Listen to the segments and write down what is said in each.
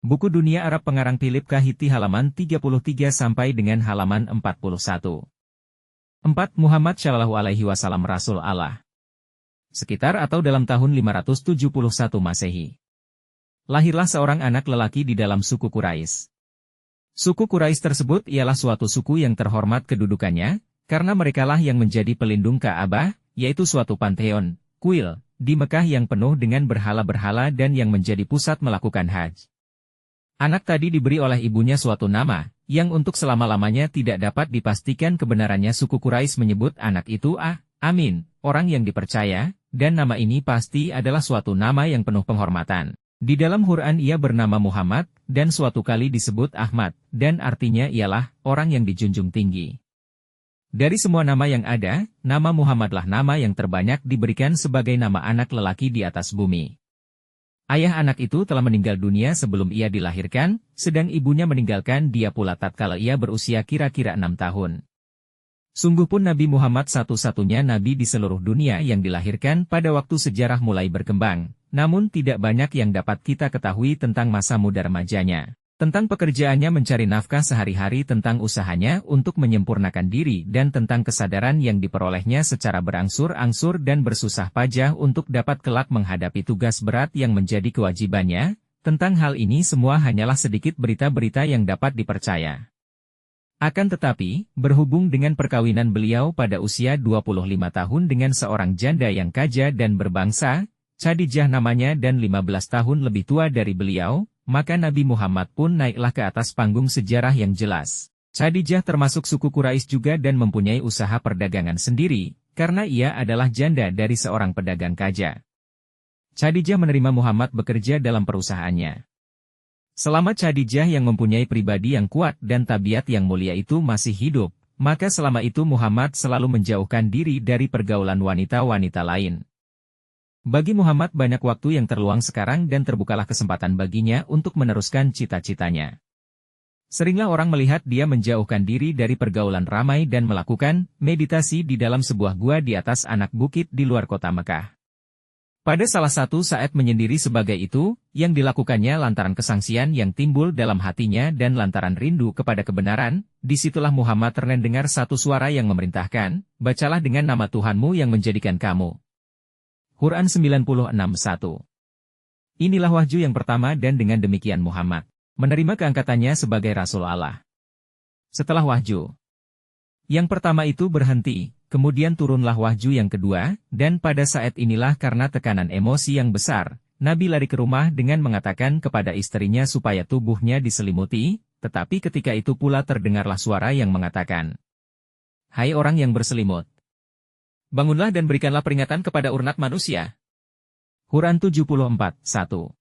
Buku Dunia Arab pengarang Philip Kahiti halaman 33 sampai dengan halaman 41. 4. Muhammad Shallallahu Alaihi Wasallam Rasul Allah. Sekitar atau dalam tahun 571 Masehi. Lahirlah seorang anak lelaki di dalam suku Quraisy. Suku Quraisy tersebut ialah suatu suku yang terhormat kedudukannya, karena merekalah yang menjadi pelindung Ka'bah, yaitu suatu pantheon, kuil, di Mekah yang penuh dengan berhala-berhala dan yang menjadi pusat melakukan haji. Anak tadi diberi oleh ibunya suatu nama, yang untuk selama-lamanya tidak dapat dipastikan kebenarannya. Suku Quraisy menyebut anak itu Amin, orang yang dipercaya, dan nama ini pasti adalah suatu nama yang penuh penghormatan. Di dalam Quran ia bernama Muhammad, dan suatu kali disebut Ahmad, dan artinya ialah orang yang dijunjung tinggi. Dari semua nama yang ada, nama Muhammadlah nama yang terbanyak diberikan sebagai nama anak lelaki di atas bumi. Ayah anak itu telah meninggal dunia sebelum ia dilahirkan, sedang ibunya meninggalkan dia pula tatkala ia berusia kira-kira 6 tahun. Sungguh pun Nabi Muhammad satu-satunya nabi di seluruh dunia yang dilahirkan pada waktu sejarah mulai berkembang, namun tidak banyak yang dapat kita ketahui tentang masa muda remajanya. Tentang pekerjaannya mencari nafkah sehari-hari, tentang usahanya untuk menyempurnakan diri dan tentang kesadaran yang diperolehnya secara berangsur-angsur dan bersusah payah untuk dapat kelak menghadapi tugas berat yang menjadi kewajibannya. Tentang hal ini semua hanyalah sedikit berita-berita yang dapat dipercaya. Akan tetapi, berhubung dengan perkawinan beliau pada usia 25 tahun dengan seorang janda yang kaya dan berbangsa, Khadijah namanya dan 15 tahun lebih tua dari beliau, maka Nabi Muhammad pun naiklah ke atas panggung sejarah yang jelas. Khadijah termasuk suku Quraisy juga dan mempunyai usaha perdagangan sendiri, karena ia adalah janda dari seorang pedagang kaya. Khadijah menerima Muhammad bekerja dalam perusahaannya. Selama Khadijah yang mempunyai pribadi yang kuat dan tabiat yang mulia itu masih hidup, maka selama itu Muhammad selalu menjauhkan diri dari pergaulan wanita-wanita lain. Bagi Muhammad banyak waktu yang terluang sekarang dan terbukalah kesempatan baginya untuk meneruskan cita-citanya. Seringlah orang melihat dia menjauhkan diri dari pergaulan ramai dan melakukan meditasi di dalam sebuah gua di atas anak bukit di luar kota Mekah. Pada salah satu saat menyendiri sebagai itu, yang dilakukannya lantaran kesangsian yang timbul dalam hatinya dan lantaran rindu kepada kebenaran, disitulah Muhammad terdengar satu suara yang memerintahkan, bacalah dengan nama Tuhanmu yang menjadikan kamu. Quran 96:1. Inilah wahyu yang pertama dan dengan demikian Muhammad menerima keangkatannya sebagai Rasul Allah. Setelah wahyu yang pertama itu berhenti, kemudian turunlah wahyu yang kedua, dan pada saat inilah karena tekanan emosi yang besar, Nabi lari ke rumah dengan mengatakan kepada istrinya supaya tubuhnya diselimuti, tetapi ketika itu pula terdengarlah suara yang mengatakan, "Hai orang yang berselimut, bangunlah dan berikanlah peringatan kepada umat manusia." Quran 74:1.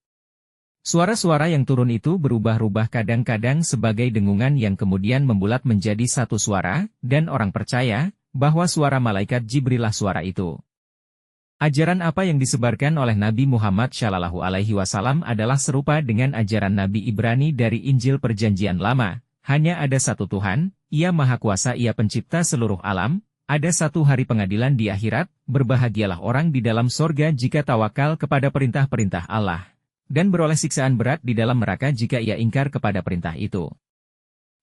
Suara-suara yang turun itu berubah-ubah kadang-kadang sebagai dengungan yang kemudian membulat menjadi satu suara, dan orang percaya bahwa suara malaikat Jibrillah suara itu. Ajaran apa yang disebarkan oleh Nabi Muhammad Shallallahu Alaihi Wasallam adalah serupa dengan ajaran Nabi Ibrani dari Injil Perjanjian Lama. Hanya ada satu Tuhan, Ia Maha Kuasa, Ia pencipta seluruh alam. Ada satu hari pengadilan di akhirat, berbahagialah orang di dalam sorga jika tawakal kepada perintah-perintah Allah, dan beroleh siksaan berat di dalam neraka jika ia ingkar kepada perintah itu.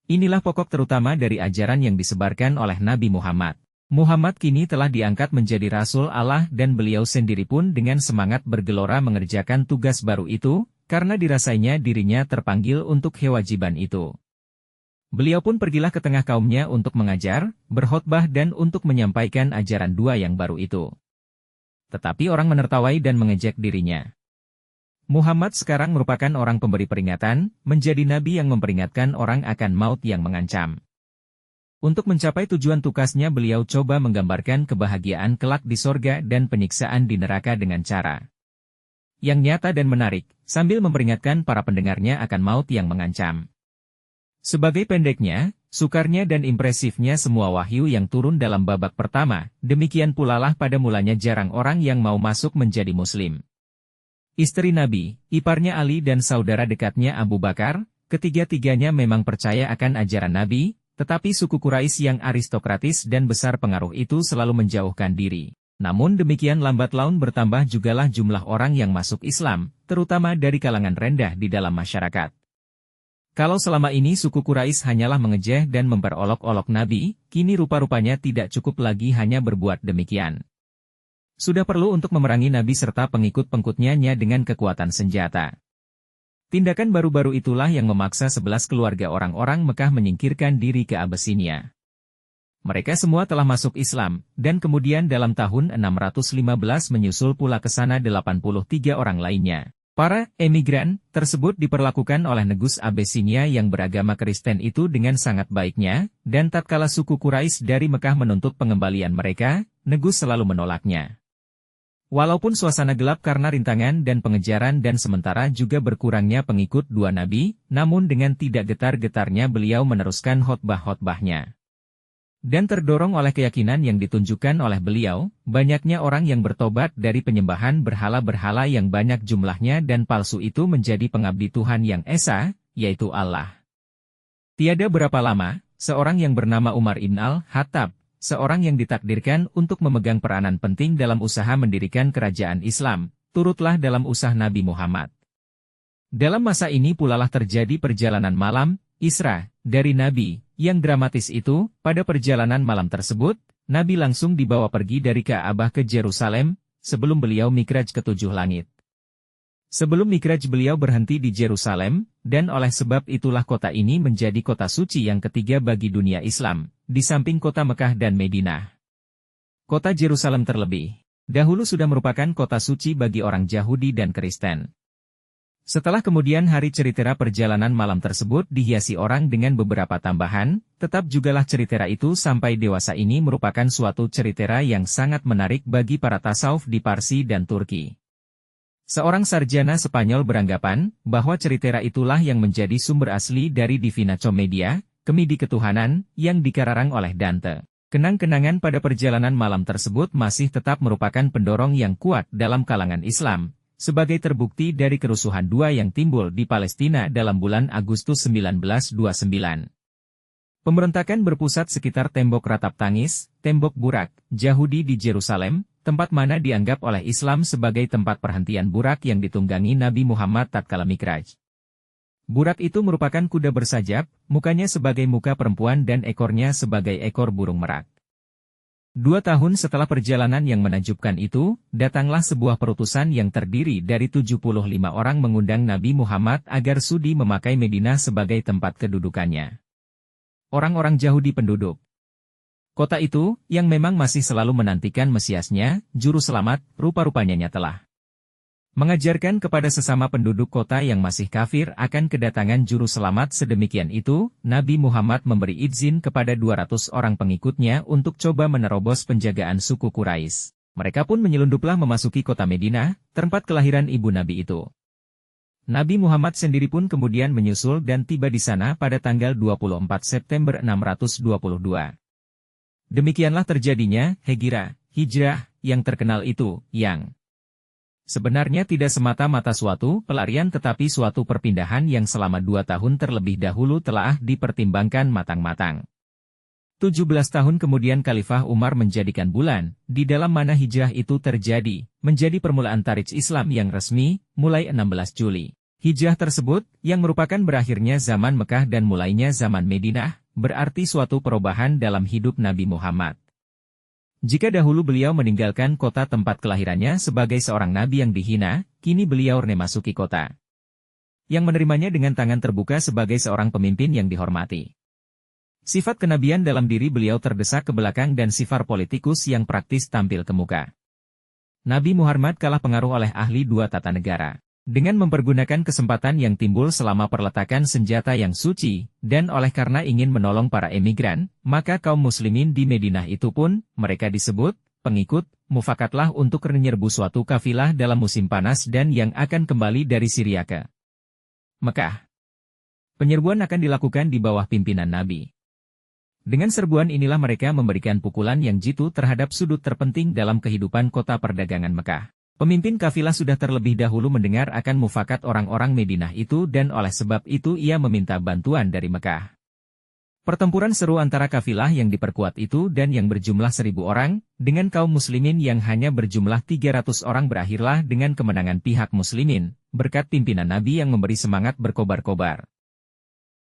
Inilah pokok terutama dari ajaran yang disebarkan oleh Nabi Muhammad. Muhammad kini telah diangkat menjadi Rasul Allah dan beliau sendiri pun dengan semangat bergelora mengerjakan tugas baru itu, karena dirasainya dirinya terpanggil untuk kewajiban itu. Beliau pun pergilah ke tengah kaumnya untuk mengajar, berkhotbah dan untuk menyampaikan ajaran dua yang baru itu. Tetapi orang menertawai dan mengejek dirinya. Muhammad sekarang merupakan orang pemberi peringatan, menjadi nabi yang memperingatkan orang akan maut yang mengancam. Untuk mencapai tujuan tugasnya beliau coba menggambarkan kebahagiaan kelak di sorga dan penyiksaan di neraka dengan cara yang nyata dan menarik, sambil memperingatkan para pendengarnya akan maut yang mengancam. Sebagai pendeknya, sukarnya dan impresifnya semua wahyu yang turun dalam babak pertama, demikian pula lah pada mulanya jarang orang yang mau masuk menjadi muslim. Istri Nabi, iparnya Ali dan saudara dekatnya Abu Bakar, ketiga-tiganya memang percaya akan ajaran Nabi, tetapi suku Quraisy yang aristokratis dan besar pengaruh itu selalu menjauhkan diri. Namun demikian lambat laun bertambah jugalah jumlah orang yang masuk Islam, terutama dari kalangan rendah di dalam masyarakat. Kalau selama ini suku Quraisy hanyalah mengejek dan memperolok-olok Nabi, kini rupa-rupanya tidak cukup lagi hanya berbuat demikian. Sudah perlu untuk memerangi Nabi serta pengikut-pengikutnya dengan kekuatan senjata. Tindakan baru-baru itulah yang memaksa 11 keluarga orang-orang Mekah menyingkirkan diri ke Abisinia. Mereka semua telah masuk Islam, dan kemudian dalam tahun 615 menyusul pula ke sana 83 orang lainnya. Para emigran tersebut diperlakukan oleh Negus Abisinia yang beragama Kristen itu dengan sangat baiknya, dan tatkala suku Quraisy dari Mekah menuntut pengembalian mereka, Negus selalu menolaknya. Walaupun suasana gelap karena rintangan dan pengejaran dan sementara juga berkurangnya pengikut dua nabi, namun dengan tidak getar-getarnya beliau meneruskan khotbah-khotbahnya. Dan terdorong oleh keyakinan yang ditunjukkan oleh beliau, banyaknya orang yang bertobat dari penyembahan berhala-berhala yang banyak jumlahnya dan palsu itu menjadi pengabdi Tuhan yang esa, yaitu Allah. Tiada berapa lama, seorang yang bernama Umar ibn al-Khattab, seorang yang ditakdirkan untuk memegang peranan penting dalam usaha mendirikan kerajaan Islam, turutlah dalam usaha Nabi Muhammad. Dalam masa ini pulalah terjadi perjalanan malam, Isra, dari Nabi. Yang dramatis itu, pada perjalanan malam tersebut, Nabi langsung dibawa pergi dari Ka'bah ke Yerusalem, sebelum beliau mikraj ke 7 langit. Sebelum mikraj beliau berhenti di Yerusalem, dan oleh sebab itulah kota ini menjadi kota suci yang ketiga bagi dunia Islam, di samping kota Mekah dan Madinah. Kota Yerusalem terlebih dahulu sudah merupakan kota suci bagi orang Yahudi dan Kristen. Setelah kemudian hari cerita perjalanan malam tersebut dihiasi orang dengan beberapa tambahan, tetap jugalah cerita itu sampai dewasa ini merupakan suatu cerita yang sangat menarik bagi para tasawuf di Parsi dan Turki. Seorang sarjana Spanyol beranggapan bahwa cerita itulah yang menjadi sumber asli dari Divina Commedia, Komedi Ketuhanan, yang dikarang oleh Dante. Kenang-kenangan pada perjalanan malam tersebut masih tetap merupakan pendorong yang kuat dalam kalangan Islam, sebagai terbukti dari kerusuhan dua yang timbul di Palestina dalam bulan Agustus 1929. Pemberontakan berpusat sekitar tembok ratap tangis, tembok Burak, Yahudi di Yerusalem, tempat mana dianggap oleh Islam sebagai tempat perhentian Burak yang ditunggangi Nabi Muhammad tatkala mikraj. Burak itu merupakan kuda bersajab, mukanya sebagai muka perempuan dan ekornya sebagai ekor burung merak. 2 tahun setelah perjalanan yang menakjubkan itu, datanglah sebuah perutusan yang terdiri dari 75 orang mengundang Nabi Muhammad agar sudi memakai Madinah sebagai tempat kedudukannya. Orang-orang Yahudi penduduk kota itu, yang memang masih selalu menantikan Mesiasnya, juru selamat, rupa-rupanya telah mengajarkan kepada sesama penduduk kota yang masih kafir akan kedatangan juru selamat. Sedemikian itu, Nabi Muhammad memberi izin kepada 200 orang pengikutnya untuk coba menerobos penjagaan suku Quraisy. Mereka pun menyelunduplah memasuki kota Madinah, tempat kelahiran ibu Nabi itu. Nabi Muhammad sendiri pun kemudian menyusul dan tiba di sana pada tanggal 24 September 622. Demikianlah terjadinya hijrah yang terkenal itu, yang sebenarnya tidak semata-mata suatu pelarian tetapi suatu perpindahan yang selama 2 tahun terlebih dahulu telah dipertimbangkan matang-matang. 17 tahun kemudian Khalifah Umar menjadikan bulan, di dalam mana hijrah itu terjadi, menjadi permulaan tarikh Islam yang resmi, mulai 16 Juli. Hijrah tersebut, yang merupakan berakhirnya zaman Mekah dan mulainya zaman Madinah, berarti suatu perubahan dalam hidup Nabi Muhammad. Jika dahulu beliau meninggalkan kota tempat kelahirannya sebagai seorang nabi yang dihina, kini beliau memasuki kota yang menerimanya dengan tangan terbuka sebagai seorang pemimpin yang dihormati. Sifat kenabian dalam diri beliau terdesak ke belakang dan sifat politikus yang praktis tampil ke muka. Nabi Muhammad kalah pengaruh oleh ahli 2 tata negara. Dengan mempergunakan kesempatan yang timbul selama perletakan senjata yang suci, dan oleh karena ingin menolong para emigran, maka kaum muslimin di Madinah itu pun, mereka disebut, pengikut, mufakatlah untuk menyerbu suatu kafilah dalam musim panas dan yang akan kembali dari Syria ke Mekah. Penyerbuan akan dilakukan di bawah pimpinan Nabi. Dengan serbuan inilah mereka memberikan pukulan yang jitu terhadap sudut terpenting dalam kehidupan kota perdagangan Mekah. Pemimpin kafilah sudah terlebih dahulu mendengar akan mufakat orang-orang Madinah itu dan oleh sebab itu ia meminta bantuan dari Mekah. Pertempuran seru antara kafilah yang diperkuat itu dan yang berjumlah 1.000 orang, dengan kaum muslimin yang hanya berjumlah 300 orang berakhirlah dengan kemenangan pihak muslimin, berkat pimpinan Nabi yang memberi semangat berkobar-kobar.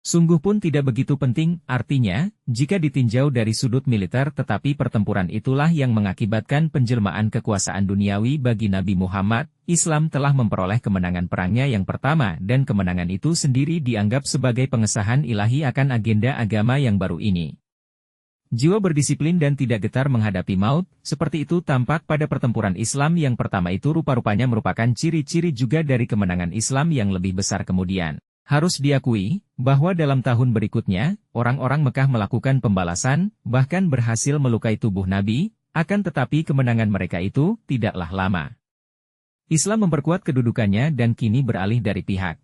Sungguh pun tidak begitu penting, artinya, jika ditinjau dari sudut militer tetapi pertempuran itulah yang mengakibatkan penjelmaan kekuasaan duniawi bagi Nabi Muhammad, Islam telah memperoleh kemenangan perangnya yang pertama dan kemenangan itu sendiri dianggap sebagai pengesahan ilahi akan agenda agama yang baru ini. Jiwa berdisiplin dan tidak getar menghadapi maut, seperti itu tampak pada pertempuran Islam yang pertama itu rupa-rupanya merupakan ciri-ciri juga dari kemenangan Islam yang lebih besar kemudian. Harus diakui, bahwa dalam tahun berikutnya, orang-orang Mekah melakukan pembalasan, bahkan berhasil melukai tubuh Nabi, akan tetapi kemenangan mereka itu tidaklah lama. Islam memperkuat kedudukannya dan kini beralih dari pihak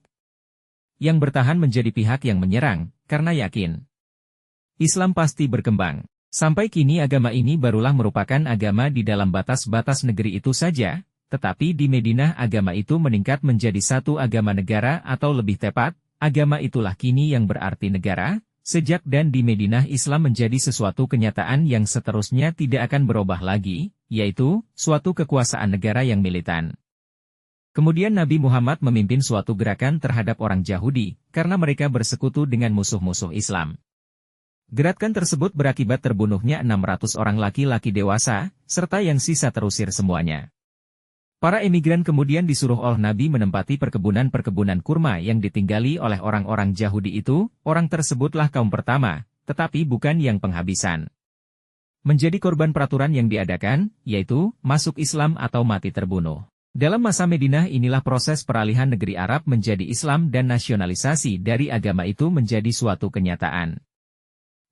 yang bertahan menjadi pihak yang menyerang, karena yakin Islam pasti berkembang. Sampai kini agama ini barulah merupakan agama di dalam batas-batas negeri itu saja, tetapi di Madinah agama itu meningkat menjadi satu agama negara atau lebih tepat, agama itulah kini yang berarti negara, sejak dan di Madinah Islam menjadi sesuatu kenyataan yang seterusnya tidak akan berubah lagi, yaitu, suatu kekuasaan negara yang militan. Kemudian Nabi Muhammad memimpin suatu gerakan terhadap orang Yahudi, karena mereka bersekutu dengan musuh-musuh Islam. Gerakan tersebut berakibat terbunuhnya 600 orang laki-laki dewasa, serta yang sisa terusir semuanya. Para emigran kemudian disuruh oleh Nabi menempati perkebunan-perkebunan kurma yang ditinggali oleh orang-orang Yahudi itu, orang tersebutlah kaum pertama, tetapi bukan yang penghabisan. Menjadi korban peraturan yang diadakan, yaitu, masuk Islam atau mati terbunuh. Dalam masa Madinah inilah proses peralihan negeri Arab menjadi Islam dan nasionalisasi dari agama itu menjadi suatu kenyataan.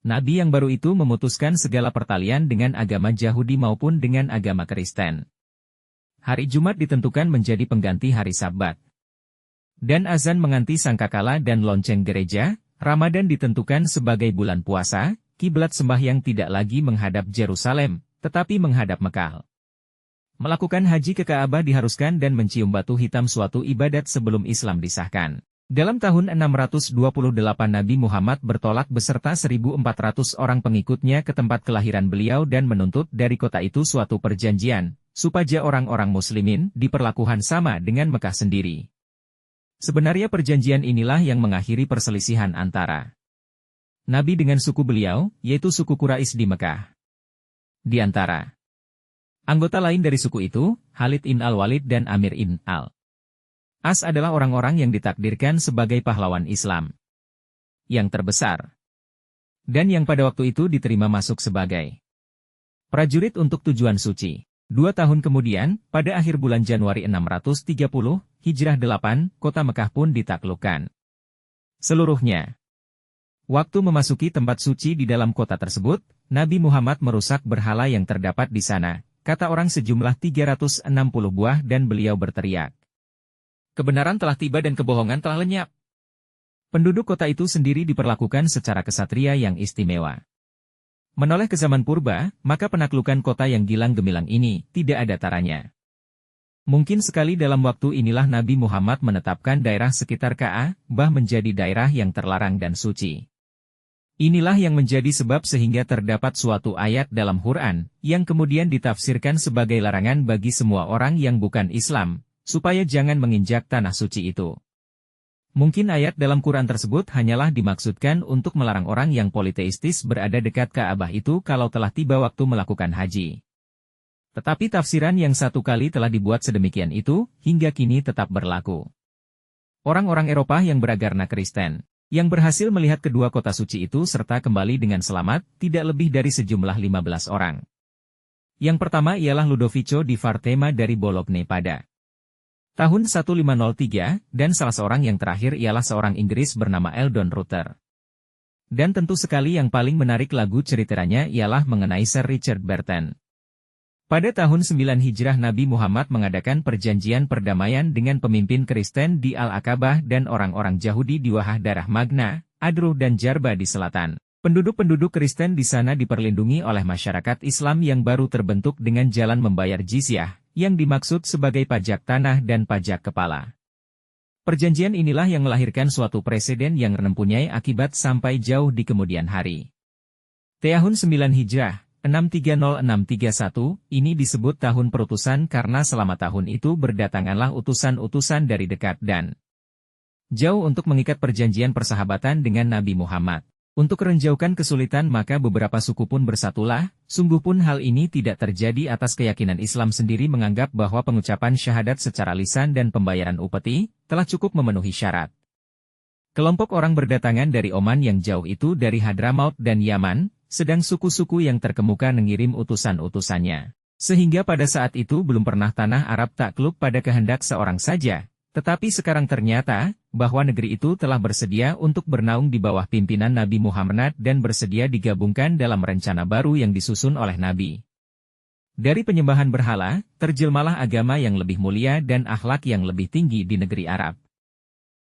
Nabi yang baru itu memutuskan segala pertalian dengan agama Yahudi maupun dengan agama Kristen. Hari Jumat ditentukan menjadi pengganti hari Sabat. Dan azan menganti sangkakala dan lonceng gereja, Ramadan ditentukan sebagai bulan puasa, kiblat sembahyang tidak lagi menghadap Yerusalem, tetapi menghadap Mekah. Melakukan haji ke Ka'bah diharuskan dan mencium batu hitam suatu ibadat sebelum Islam disahkan. Dalam tahun 628 Nabi Muhammad bertolak beserta 1.400 orang pengikutnya ke tempat kelahiran beliau dan menuntut dari kota itu suatu perjanjian, supaya orang-orang muslimin diperlakukan sama dengan Mekah sendiri. Sebenarnya perjanjian inilah yang mengakhiri perselisihan antara Nabi dengan suku beliau, yaitu suku Quraisy di Mekah. Di antara anggota lain dari suku itu, Khalid bin Al-Walid dan Amir bin Al-As adalah orang-orang yang ditakdirkan sebagai pahlawan Islam yang terbesar, dan yang pada waktu itu diterima masuk sebagai prajurit untuk tujuan suci. 2 tahun kemudian, pada akhir bulan Januari 630, Hijrah 8, kota Mekah pun ditaklukkan seluruhnya. Waktu memasuki tempat suci di dalam kota tersebut, Nabi Muhammad merusak berhala yang terdapat di sana, kata orang sejumlah 360 buah dan beliau berteriak, "Kebenaran telah tiba dan kebohongan telah lenyap." Penduduk kota itu sendiri diperlakukan secara kesatria yang istimewa. Menoleh ke zaman purba, maka penaklukan kota yang gilang gemilang ini tidak ada taranya. Mungkin sekali dalam waktu inilah Nabi Muhammad menetapkan daerah sekitar Ka'bah menjadi daerah yang terlarang dan suci. Inilah yang menjadi sebab sehingga terdapat suatu ayat dalam Quran, yang kemudian ditafsirkan sebagai larangan bagi semua orang yang bukan Islam, supaya jangan menginjak tanah suci itu. Mungkin ayat dalam Quran tersebut hanyalah dimaksudkan untuk melarang orang yang politeistis berada dekat Ka'bah itu kalau telah tiba waktu melakukan haji. Tetapi tafsiran yang satu kali telah dibuat sedemikian itu, hingga kini tetap berlaku. Orang-orang Eropa yang beragama Kristen, yang berhasil melihat kedua kota suci itu serta kembali dengan selamat, tidak lebih dari sejumlah 15 orang. Yang pertama ialah Ludovico di Vartema dari Bologna pada tahun 1503, dan salah seorang yang terakhir ialah seorang Inggris bernama Eldon Rutter. Dan tentu sekali yang paling menarik lagu ceritanya ialah mengenai Sir Richard Burton. Pada tahun 9 Hijrah Nabi Muhammad mengadakan perjanjian perdamaian dengan pemimpin Kristen di Al-Aqabah dan orang-orang Yahudi di Wahah Darah Magna, Adruh dan Jarba di selatan. Penduduk-penduduk Kristen di sana diperlindungi oleh masyarakat Islam yang baru terbentuk dengan jalan membayar jizyah, yang dimaksud sebagai pajak tanah dan pajak kepala. Perjanjian inilah yang melahirkan suatu presiden yang mempunyai akibat sampai jauh di kemudian hari. Tahun 9 Hijrah, 630631, ini disebut tahun perutusan karena selama tahun itu berdatanganlah utusan-utusan dari dekat dan jauh untuk mengikat perjanjian persahabatan dengan Nabi Muhammad. Untuk renjaukan kesulitan maka beberapa suku pun bersatulah, sungguh pun hal ini tidak terjadi atas keyakinan Islam sendiri menganggap bahwa pengucapan syahadat secara lisan dan pembayaran upeti, telah cukup memenuhi syarat. Kelompok orang berdatangan dari Oman yang jauh itu dari Hadramaut dan Yaman, sedang suku-suku yang terkemuka mengirim utusan-utusannya. Sehingga pada saat itu belum pernah tanah Arab takluk pada kehendak seorang saja. Tetapi sekarang ternyata, bahwa negeri itu telah bersedia untuk bernaung di bawah pimpinan Nabi Muhammad dan bersedia digabungkan dalam rencana baru yang disusun oleh Nabi. Dari penyembahan berhala, terjelmalah agama yang lebih mulia dan akhlak yang lebih tinggi di negeri Arab.